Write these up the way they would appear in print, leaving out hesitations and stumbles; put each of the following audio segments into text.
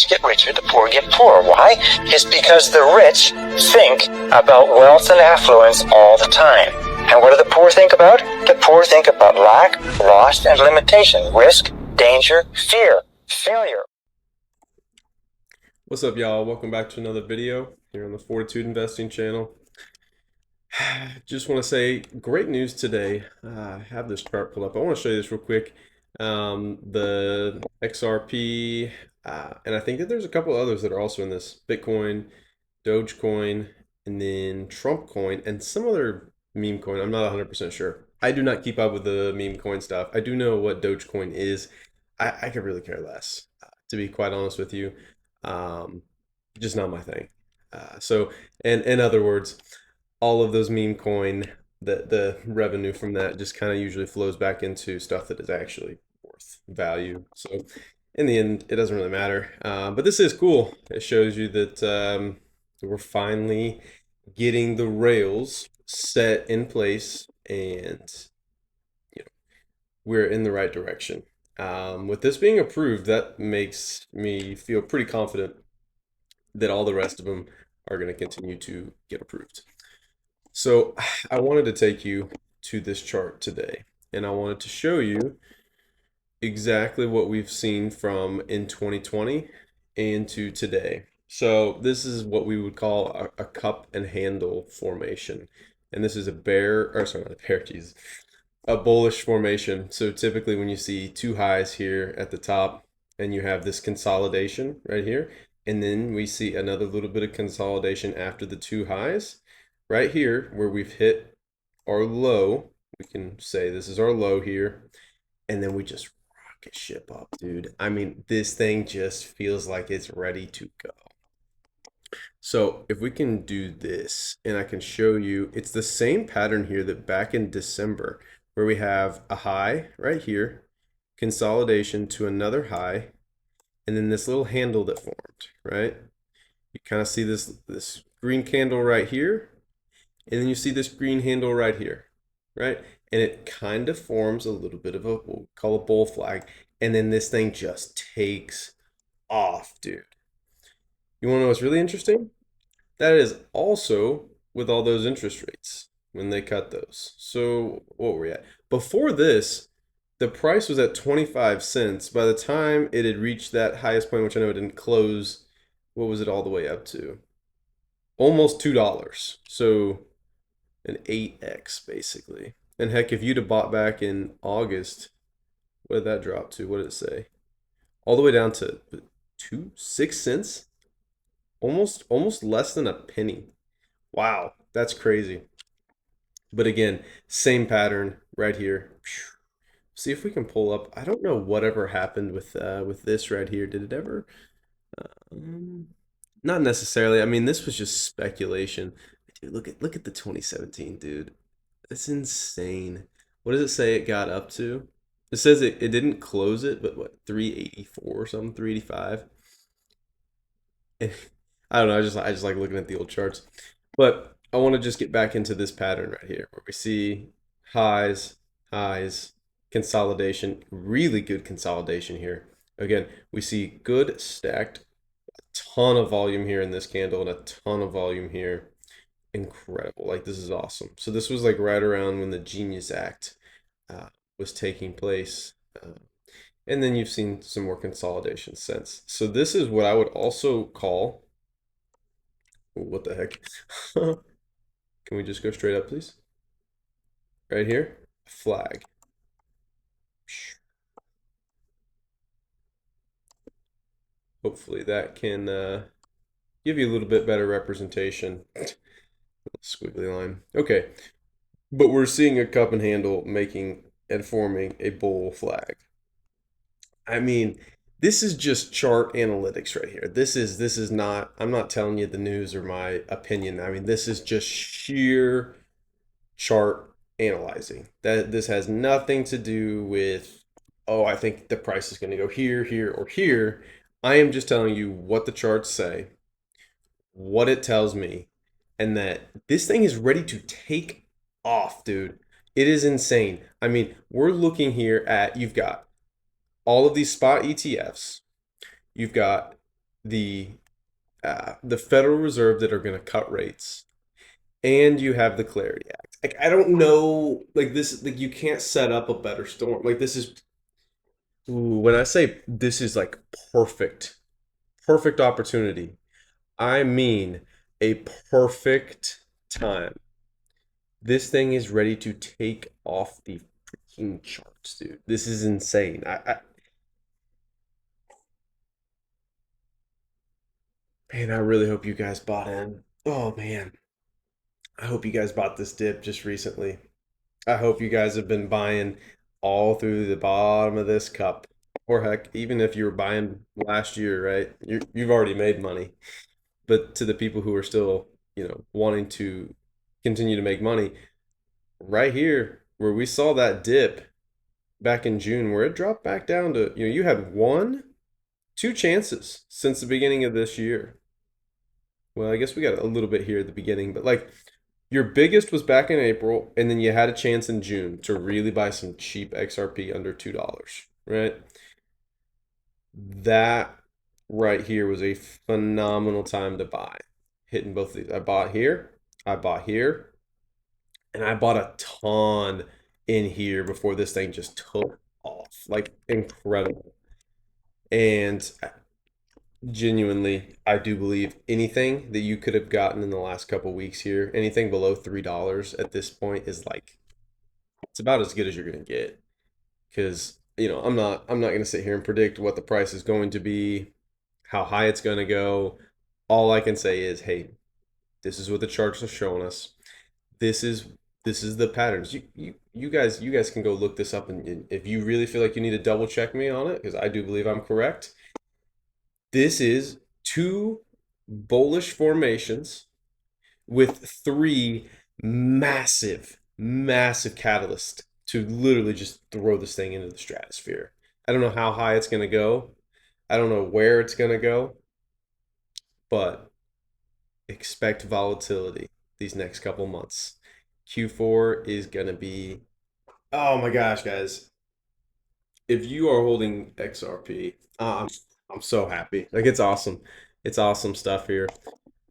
rich get richer, the poor get poorer. Why? It's because the rich think about wealth and affluence all the time. And what do the poor think about? The poor think about lack, loss, and limitation, risk, danger, fear, failure. What's up, y'all? Welcome back to another video here on the Fortitude Investing channel. Just want to say great news today. I have this chart pulled up. I want to show you this real quick. The XRP, and I think that there's a couple others that are also in this. Bitcoin, Dogecoin, and then Trump coin, and some other meme coin. I'm not 100% sure. I do not keep up with the meme coin stuff. I do know what Dogecoin is. I could really care less, to be quite honest with you. Just not my thing. So, and in other words, all of those meme coin, the revenue from that just kind of usually flows back into stuff that is actually worth value. So in the end, it doesn't really matter. But this is cool. It shows you that we're finally getting the rails set in place, and we're in the right direction. With this being approved, that makes me feel pretty confident that all the rest of them are going to continue to get approved. So I wanted to take you to this chart today, and I wanted to show you exactly what we've seen from in 2020 and to today. So this is what we would call a cup and handle formation. And this is a a bullish formation. So typically when you see two highs here at the top and you have this consolidation right here, and then we see another little bit of consolidation after the two highs, right here where we've hit our low, we can say this is our low here, and then we just rocket ship up, dude. I mean, this thing just feels like it's ready to go. So if we can do this, and I can show you, it's the same pattern here that back in December, where we have a high right here, consolidation to another high, and then this little handle that formed, right? You kind of see this green candle right here, and then you see this green handle right here, right? And it kind of forms a little bit of what we'll call a bull flag, and then this thing just takes off, dude. You want to know what's really interesting? That is also with all those interest rates when they cut those. So what were we at? Before this, the price was at 25 cents. By the time it had reached that highest point, which I know it didn't close, what was it all the way up to? Almost $2. So an 8x basically. And heck, if you'd have bought back in August, what did that drop to? What did it say? All the way down to 6 cents? Almost less than a penny. Wow, that's crazy. But again, same pattern right here. See if we can pull up. I don't know whatever happened with this right here. Did it ever? Not necessarily. I mean, this was just speculation. Dude, look at the 2017, dude. That's insane. What does it say it got up to? It says it didn't close it, but what, 384 or something, 385. I don't know. I just like looking at the old charts. But I want to just get back into this pattern right here where we see highs, highs, consolidation, really good consolidation here. Again, we see good stacked, a ton of volume here in this candle and a ton of volume here. Incredible. Like, this is awesome. So this was like right around when the Genius Act was taking place. And then you've seen some more consolidation since. So this is what I would also call, what the heck? Can we just go straight up, please? Right here, flag. Hopefully that can give you a little bit better representation. Squiggly line. Okay, but we're seeing a cup and handle making and forming a bull flag. I mean, this is just chart analytics right here. This is not, I'm not telling you the news or my opinion. I mean, this is just sheer chart analyzing. That this has nothing to do with, oh, I think the price is going to go here, here, or here. I am just telling you what the charts say, what it tells me, and that this thing is ready to take off, dude. It is insane. I mean, we're looking here at, you've got all of these spot ETFs. You've got the Federal Reserve that are going to cut rates, and you have the Clarity Act. Like I don't know, like this, like you can't set up a better storm. Like this is, ooh, when I say this is like perfect, perfect opportunity, I mean a perfect time. This thing is ready to take off the freaking charts, dude. This is insane. Man, I really hope you guys bought in. Oh man, I hope you guys bought this dip just recently. I hope you guys have been buying all through the bottom of this cup. Or heck, even if you were buying last year, right? You've already made money. But to the people who are still, wanting to continue to make money, right here, where we saw that dip back in June, where it dropped back down to, you had two chances since the beginning of this year. Well, I guess we got a little bit here at the beginning, but like your biggest was back in April, and then you had a chance in June to really buy some cheap XRP under $2, right? That right here was a phenomenal time to buy. Hitting both of these. I bought here, and I bought a ton in here before this thing just took off. Like incredible. And genuinely, I do believe anything that you could have gotten in the last couple weeks here, anything below $3 at this point is like it's about as good as you're gonna get. Because I'm not gonna sit here and predict what the price is going to be, how high it's gonna go. All I can say is, hey, this is what the charts are showing us. This is this is the patterns. You guys can go look this up, and if you really feel like you need to double check me on it, because I do believe I'm correct. This is two bullish formations with three massive, massive catalysts to literally just throw this thing into the stratosphere. I don't know how high it's going to go. I don't know where it's going to go, but expect volatility these next couple months. Q4 is going to be, oh my gosh, guys. If you are holding XRP, I'm so happy. Like it's awesome. It's awesome stuff here.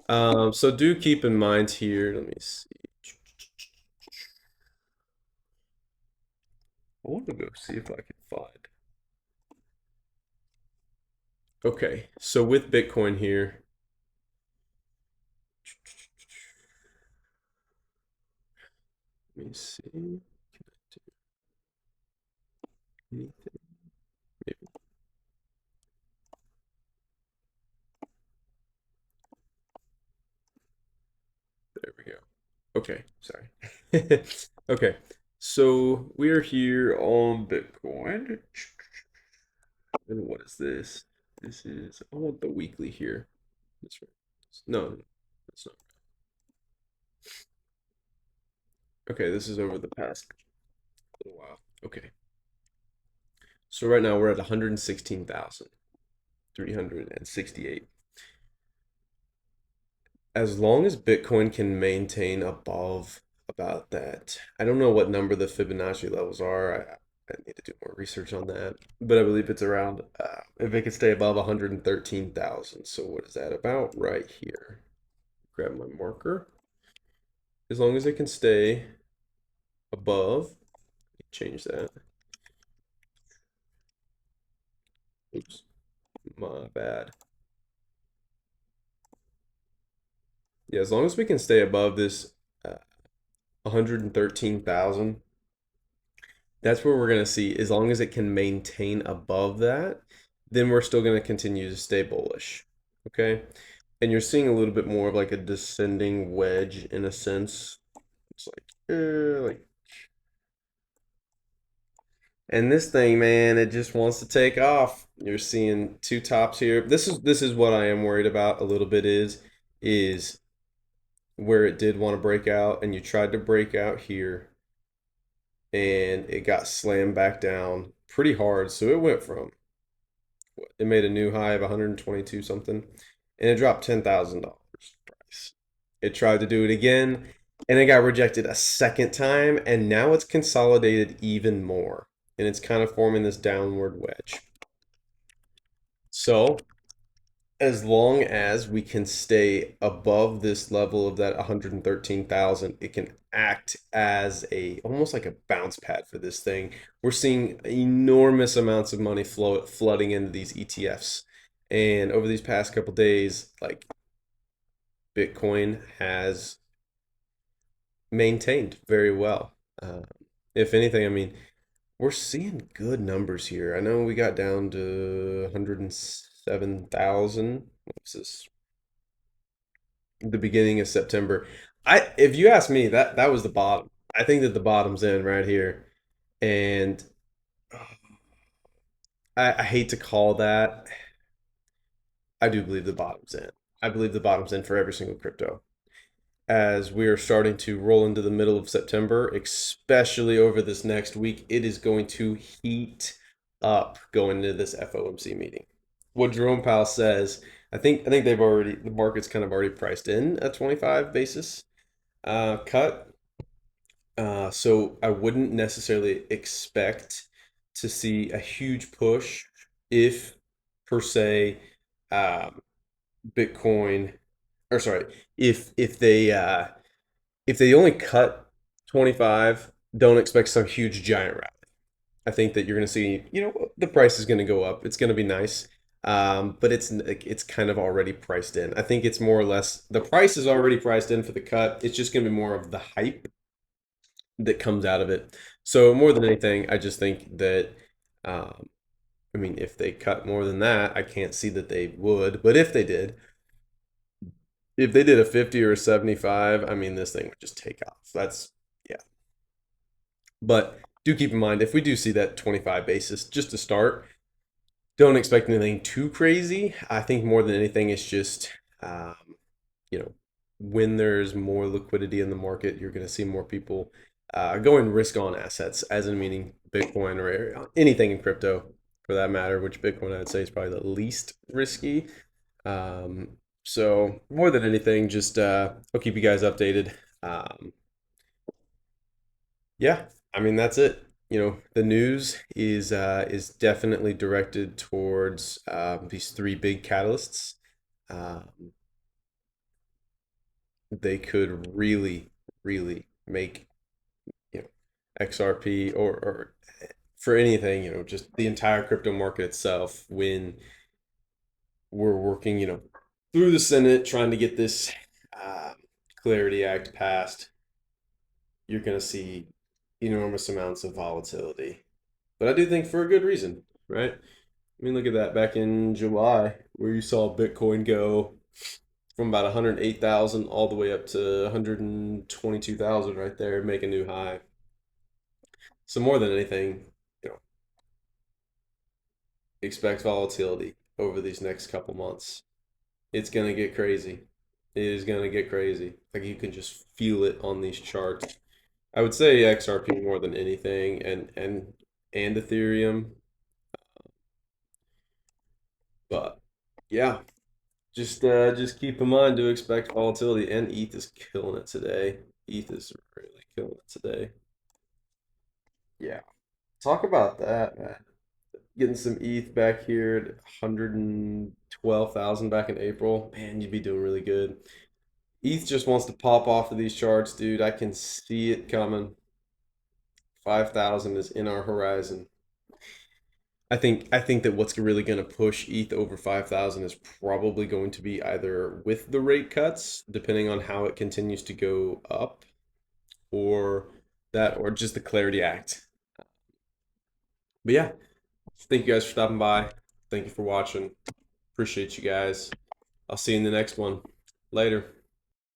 So do keep in mind here, let me see. I want to go see if I can find. Okay, so with Bitcoin here, let me see. Can I do anything? Maybe. There we go. Okay, sorry. Okay, so we are here on Bitcoin. And what is this? This is, I want the weekly here. That's right. No, that's not. Okay, this is over the past little while. Okay. So right now we're at 116,368. As long as Bitcoin can maintain above about that, I don't know what number the Fibonacci levels are. I need to do more research on that, but I believe it's around, if it can stay above 113,000. So what is that about right here? Grab my marker. As long as it can stay above, change that. Oops, my bad. Yeah, as long as we can stay above this 113,000, that's where we're going to see, as long as it can maintain above that, then we're still going to continue to stay bullish. Okay. And you're seeing a little bit more of like a descending wedge in a sense. It's like, and this thing, man, it just wants to take off. You're seeing two tops here. This is what I am worried about a little bit is where it did want to break out, and you tried to break out here, and it got slammed back down pretty hard. So it went from, it made a new high of 122 something, and it dropped $10,000 price. It tried to do it again, and it got rejected a second time, and now it's consolidated even more, and it's kind of forming this downward wedge. So as long as we can stay above this level of that 113,000, it can act as a almost like a bounce pad for this thing. We're seeing enormous amounts of money flooding into these ETFs. And over these past couple days, like Bitcoin has maintained very well. Uh, if anything, I mean, we're seeing good numbers here. I know we got down to 107,000. What's this? The beginning of September. If you ask me, that was the bottom. I think that the bottom's in right here. And I hate to call that. I do believe the bottom's in. I believe the bottom's in for every single crypto. As we are starting to roll into the middle of September, especially over this next week, it is going to heat up going into this FOMC meeting. What Jerome Powell says, I think the market's kind of already priced in a 25 basis cut. So I wouldn't necessarily expect to see a huge push if per se um, Bitcoin or sorry, if they only cut 25, don't expect some huge giant rally. I think that you're going to see, the price is going to go up. It's going to be nice. But it's kind of already priced in. I think it's more or less the price is already priced in for the cut. It's just going to be more of the hype that comes out of it. So more than anything, I just think that um, I mean, if they cut more than that, I can't see that they would. But if they did a 50 or a 75, I mean, this thing would just take off. Yeah. But do keep in mind, if we do see that 25 basis just to start, don't expect anything too crazy. I think more than anything, it's just, um, you know, when there's more liquidity in the market, you're going to see more people going risk on assets, as in meaning Bitcoin or anything in crypto for that matter, which Bitcoin I'd say is probably the least risky. So more than anything, just I'll keep you guys updated. Um, yeah, I mean that's it. The news is definitely directed towards these three big catalysts. Um, they could really, really make XRP or for anything, just the entire crypto market itself when we're working, through the Senate trying to get this um, Clarity Act passed. You're going to see enormous amounts of volatility. But I do think for a good reason, right? I mean, look at that back in July where you saw Bitcoin go from about 108,000 all the way up to 122,000 right there, make a new high. So more than anything, you know, expect volatility over these next couple months. It's going to get crazy. It is going to get crazy. Like you can just feel it on these charts. I would say XRP more than anything, and Ethereum. But yeah, just keep in mind to expect volatility. And ETH is killing it today. ETH is really killing it today. Yeah, talk about that, man. Getting some ETH back here at 112,000 back in April. Man, you'd be doing really good. ETH just wants to pop off of these charts, dude. I can see it coming. 5,000 is in our horizon. I think that what's really going to push ETH over 5,000 is probably going to be either with the rate cuts, depending on how it continues to go up, or or just the Clarity Act. But yeah, thank you guys for stopping by. Thank you for watching. Appreciate you guys. I'll see you in the next one. Later.